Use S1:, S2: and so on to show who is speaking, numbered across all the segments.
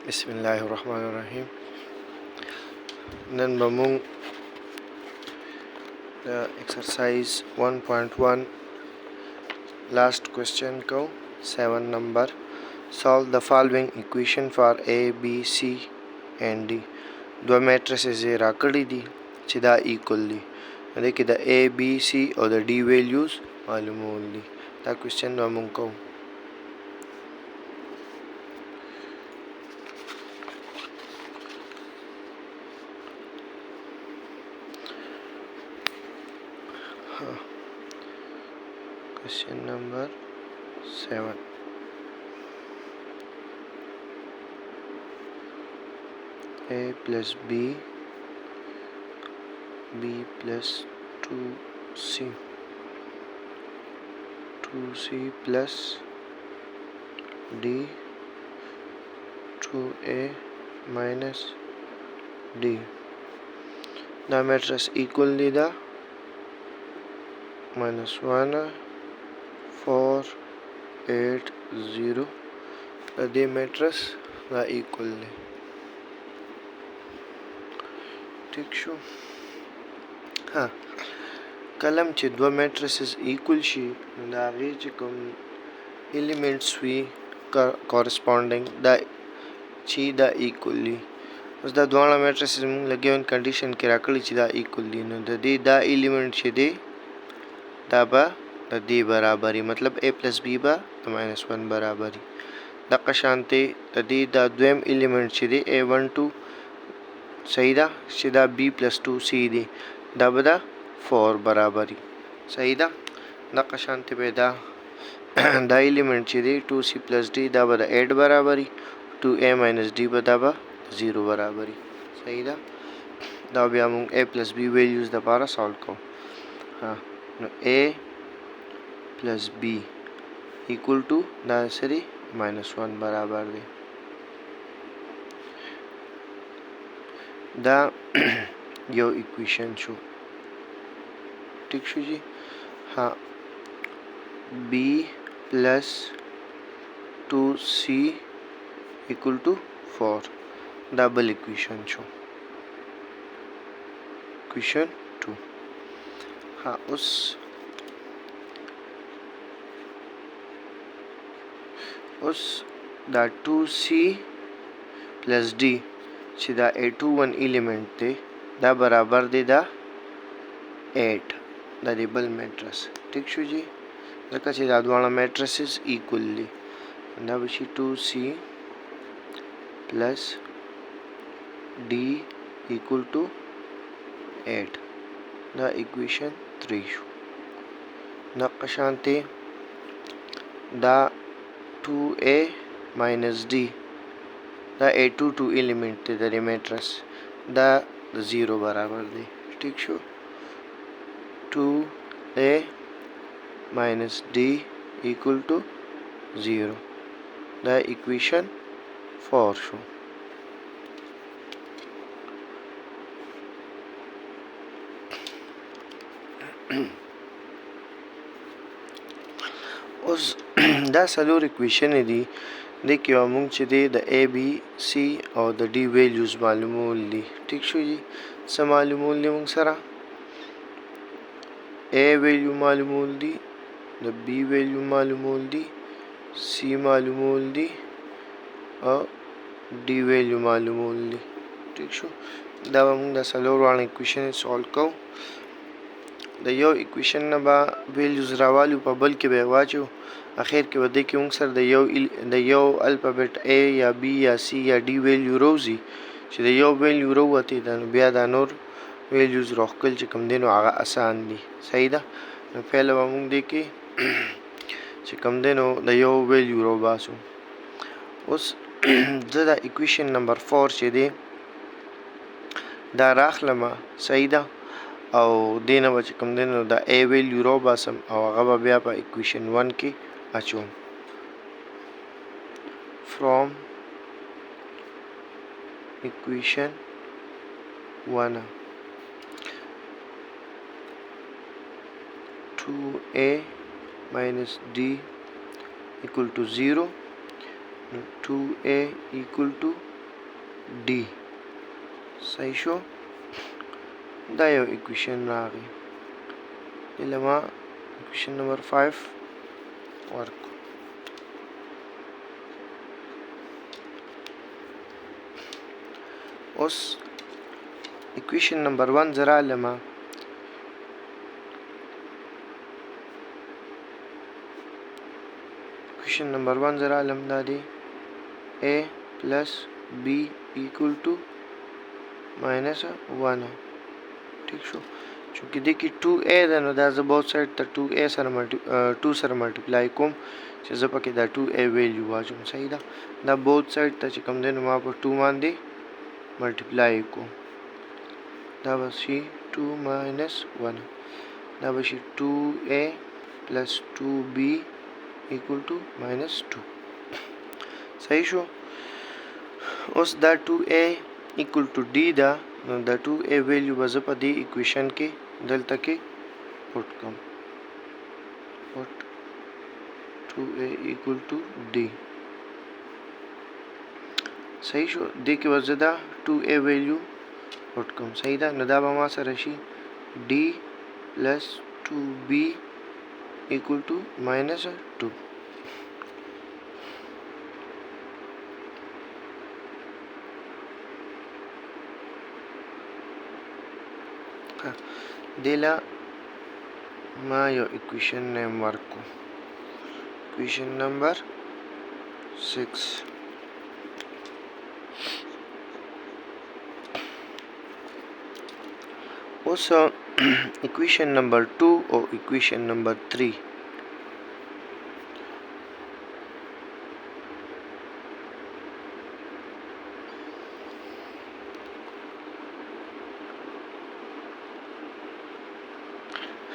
S1: Bismillahirrahmanirrahim. Nan bamung the exercise 1.1 last question ko 7 number. Solve the following equation for A, B, C and D. दो matrices राकड़ी दी चिदा equal दी देखिए the A, B, C और the D values मालूम होंगी ता question बमung को question number 7. A plus B, B plus 2C, 2C plus D, 2A minus D. The matrix equal the -1 4 8 0 the matrix the equal ठीक शो हाँ कलम चे दो matrices equal शी दा आगे चे कम elements भी corresponding दा ची दा equally उस दा दोनों matrices में लगे उन condition के राकली ची दा equally नो दा element चे दे दा बा दी बराबरी मतलब a plus b बा तो -1 बराबरी दा कशांते दी दा द्वेम element चे दे a12 सही दा सीधा b plus 2 c दे दा बदा 4 बराबरी सही दा दा कशांते पे दा दा element चे दे 2c plus d दा बदा 8 बराबरी 2a minus d बदा बा 0 बराबरी सही दा दा भी हम a plus b values दा पारा solve को हाँ a plus b equal to दा सरी -1 बराबर दे दा यो इक्वेशन छो ठीक शो जी हाँ b plus 2c equal to 4 double equation छो इक्वेशन 2 हाँ उस दा 2c plus d सीधा a21 element थे दा बराबर दे दा 8 दा डबल मैट्रिक्स ठीक शो जी लका सीधा दोनों मैट्रिसेस इक्वली दा बची 2c plus d equal to 8 दा इक्वेशन 3 शो दा कशांते दा 2a minus d दा a22 element थे दा मैट्रिक्स दा 0 बराबर दे ठीक show 2a minus d equal to 0 दा इक्वेशन 4 शो उस दा सलोर इक्वेशन है दी देखिए अमुंग चे दे द ए बी सी और द डी वैल्यूज मालूम होली ठीक शो जी सब मालूम होली मुंग सरा ए वैल्यू मालूम होली द बी वैल्यू मालूम होली सी मालूम होली और डी वैल्यू मालूम होली ठीक शो दा अमुंग द सलोर वाला इक्वेशन सॉल्व को द यो इक्वेशन ना बा वैल्यूज रावालू पर बल के बेवाचो आखिर के वदे के उंग सर द यो अल्फाबेट ए या बी या सी या डी वैल्यू रोजी च द यो वैल्यू रोवती द बिया द नोर वैल्यूज रोकल च कम देनो आगा आसान दी सही दा पहले हम देखे च कम देनो द यो वैल्यू रो बासु उस द इक्वेशन नंबर 4 च दे दा राखलमा सही दा और देना बच कम देनो द ए वैल्यू रो बासम और आगा बिया पा इक्वेशन 1 के अचो from equation 1 2a minus d equal to 0 2a equal to D. صحیح شو. دا یو اکویشن راغی. دله ما اکویشن نمبر 5 ورکو. اوس اکویشن نمبر 1 زه رالمه اکویشن نمبر 1 زه رالم دا دی A plus B equal to minus 1. ٹھیک شو. چونکه دی کې 2A ده نو دا زه بوت سایډ ته 2 سره ملټیپلای کوم چې زه پکې دا 2A ویلیو واچوم. صحیح ده. دا بوت سایډ ته چې کوم دی نو ما په 2 باندې ملټیپلای کوم. دا به شي 2 minus 1. دا به شي 2A plus 2B equal to minus 2. صحیح شو. اوس دا 2A equal to D ده نو دا 2A ویلیو به زه په دې اکویشن کې دلته کې پوټ کوم. پوټ 2A equal to D. صحیح شو. دې کې به زه دا 2A ویلیو پوټ کوم. صحیح ده. نو دا به ما سره شي D plus 2B equal to minus 2. دیلا ما یو اکویشن نیم ورکو. اکویشن نمبر 6. اوس اکویشن نمبر 2 او اکویشن نمبر 3.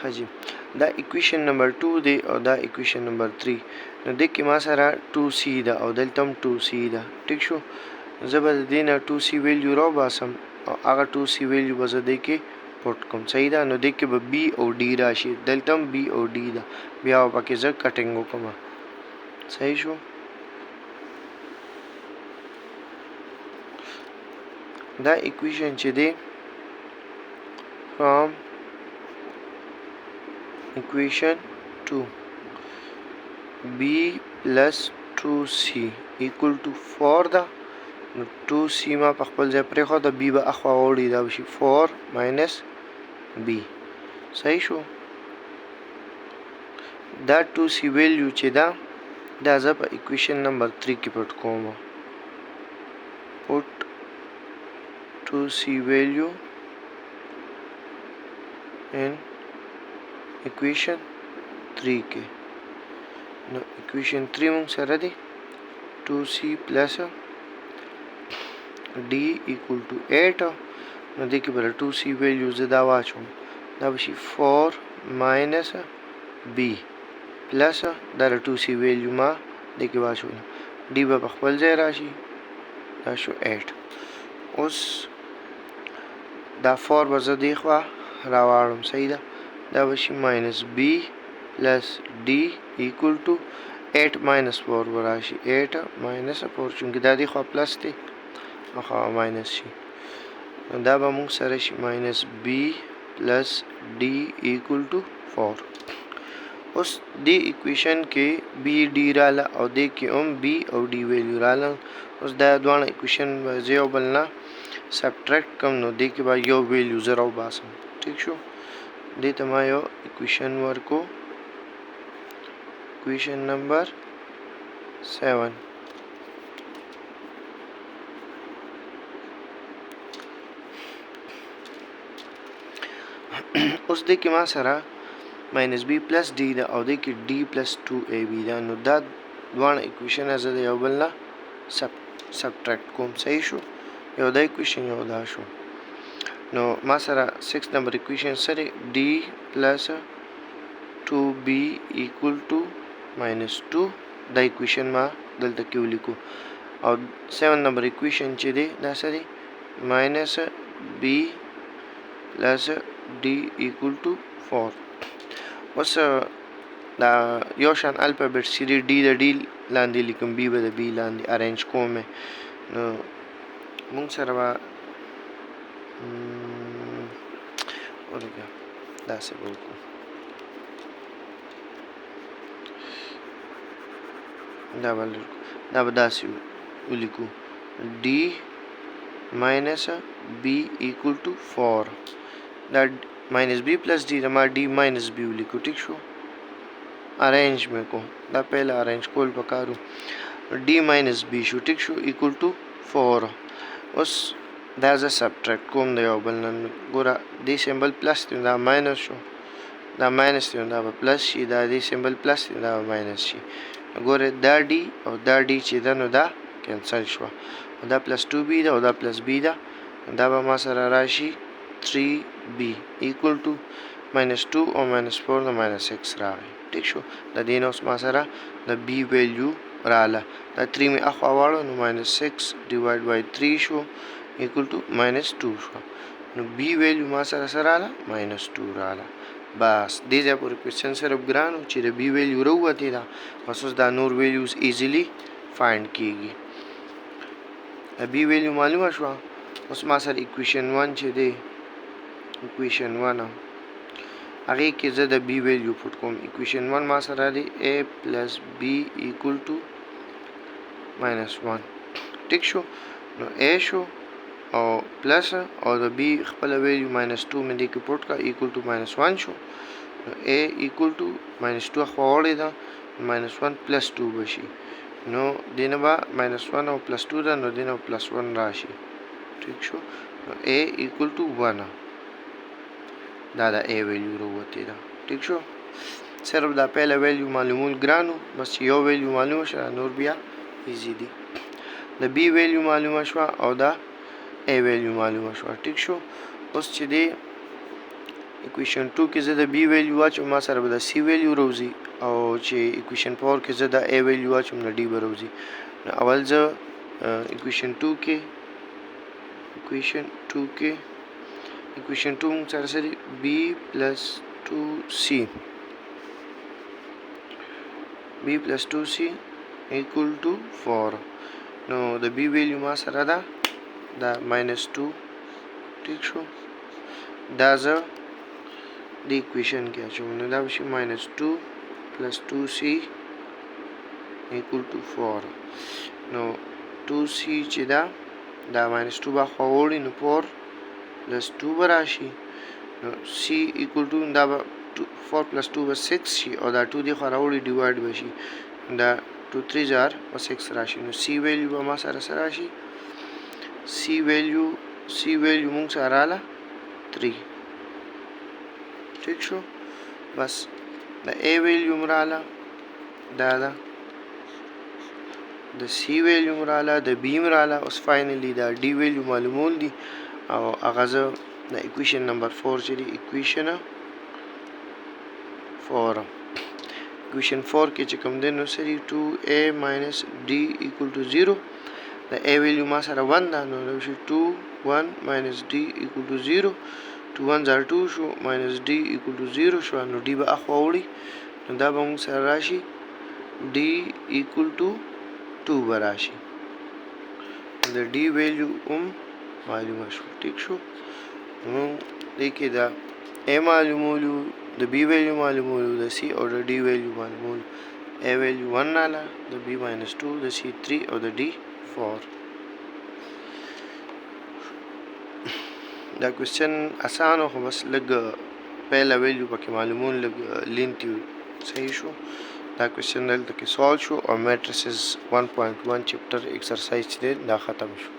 S1: حاجی دا اکویشن نمبر 2 دی او دا اکویشن نمبر 3. نو د کې ما سره 2C ده او دلته هم 2C ده. ټیک شو. زه به د دې نه 2C ویلیو را باسم او هغه 2C ویلیو به زه دې کې پوټ کوم. صحیح ده. نو دې کې به B او D راشي. دلته هم B او D ده. بیا به پکې زه کټینګ وکړم. صحیح شو. دا اکویشن چې دی from equation 2 B plus 2C equal to 4 ده. نو 2C ما په خپل ځای پرېښود B به اخوا وړي. دا به شي 4 minus B. صحیح شو. دا 2C ویلیو چې ده دا زه په اکویشن نمبر 3 کې پټ کوم. پټ 2C value in equation 3 کې. نو equation 3 مونږ سره دی 2C plus D equal to 8. نو دې کې بل 2C value زه دا واچوم. دا به شي 4 minus B plus دا 2C value ما دې کې واچوم. D به په خپل ځای راشي. دا شو 8. اوس دا 4 به زه دې خوا راواړم. صحیح ده. دا به شي minus B plus D equal to 8 minus 4 به راشي. 8 minus 4 چونکې دا دې خوا پلس دی او خوا ماینس شي. دا به مونږ سره شي minus B plus D equal to 4. اوس دې اکویشن کې B D رااله او دې کې هم B او D ویلیو رااله. اوس دا دواړه اکویشن به زه یو بل نه سبټریکټ کم نو دې کې به یو ویلیو زه راوباسم. ٹھیک شو. دې ته ما یو اکویشن ورکو. اکویشن نمبر 7. اوس دې کې ما سره minus B plus D ده او دې کې D plus 2AB ده. نو دا دواړه اکویشن زه د یو بل نه سبټریکټ کوم. صحیح شو. یو دا اکویشن یو دا شو. نو ما سره 6 نمبر اکویشن سره D plus 2B equal to minus 2. دا اکویشن ما دلته کې ولیکو. او 7 نمبر اکویشن چې دی دا سره minus B plus D equal to 4. اوس دا یو شان الفابet سری D د D لاندې لیکم B به د B لاندې ارینج کوم. نو مونږ سره به ورګه داسې به وکړو دا به داسې ولیکو d minus b equal to 4 دا minus b plus d دا ما d minus b ولیکو ٹھیک شو ارینج میں کو دا پہلا ارینج کول پکارو d minus b شو ٹھیک شو equal to 4 اوس دا ز سبټریکټ کوم دی یو بل نن ګوره دې سیمبل پلس دی دا ماینس شو دا ماینس دی دا به پلس شي دا دې سیمبل پلس دی دا به ماینس شي ګوره دا ډي او دا ډي چې ده نو دا کینسل شوه دا پلس 2b ده او دا پلس b ده دا به ما سره راشي 3b equal to minus 2 او minus 4 د minus 6 راغی ټیک شو د دې نه اوس ما سره د b ویلیو رااله دا 3 مې اخوا واړو نو minus 6 divide by 3 شو equal to minus 2 شو نو b ویلیو ما سره رااله minus 2 رااله بس دې ځای پورې کوېسچن صرف ګرانو چې د b ویلیو راووتې ده بس اوس دا نور ویلیوز ایزیلی فایند کیږي د b ویلیو معلومه شوه اوس ما سره اکویشن 1 چې دی اکویشن 1 هغې کې زه د b ویلیو پټ کوم اکویشن 1 ما سره دی a plus b equal to minus 1 ټیک شو نو a شو او پلس او د b خپل ویلیو minus 2 مې دې کې پټ کړه equal to minus 1 شو نو a equal to minus 2 اخوا وړې ده minus 1 plus 2 بشي نو دې نه به minus 1 او plus 2 ده نو دې نه plus 1 راشي ٹھیک شو نو a equal to 1 دا د a ویلیو راوتې ده ټیک شو صرف دا پهله ویلیو معلومول ګرانو بس یو ویلیو معلومه شوه نور بیا ایزي دي د b ویلیو معلومه شوه او دا a ویلیو معلومه شوه ټیک شو اوس چې دی اکویشن 2 کې زه د b ویلیو واچوم ما سره به د c ویلیو راوځي او چې اکویشن 4 کې زه د a ویلیو واچوم نو d به راوځي نو اول زه اکویشن 2 کې equation 2 موږ سره سره b plus 2c equal to 4 نو د b ویلیو ما سره ده دا minus 2 ټیک شو دا زه د equation کې اچوم نو دا بشي minus 2 plus 2c equal to 4 نو 2c چې دا minus 2 به خوا وړي نو 4 plus 2 به راشي نو c equal to دا به 4 plus 2 به 6 شي او دا 2 دی خوا راوړي ډیوایډ به شي دا 2 3 ځار او 6 راشي نو c ویلیو به ما سره راشي c ویلیو مونږ سره رااله 3 ٹھیک شو بس د a ویلیو رااله دا ده د c ویلیو رااله د b رااله اوس فاینلی دا d ویلیو معلومول دي او هغه زه د اکویشن نمبر 4 چې دی اکویشن 4 کې چې کوم دی نو سری 2a minus d equal to 0 د a ویلیو ما سره 1 ده نو شي 2 1 minus d equal to 0 2 1 are 2 شو minus d equal to 0 شو نو d به اخوا وړي نو دا به موږ سره راشي d equal to 2 به راشي د d ویلیو معلومه شو ټیک شو نو دې کې دا a معلومولو د b ویلیو معلومولو د c او د d ویلیو معلومولو a ویلیو 1 رااله د b minus 2 د c 3 او د d 4 دا کوېسچن اسانه خو بس لږ پهله ویلیو پکې معلومول لږ لینتي صحیح شو دا کوېسچن دلته کې سوالو شو او میټریسز 1.1 چپټر ایکسرسایز دی دا ختم شو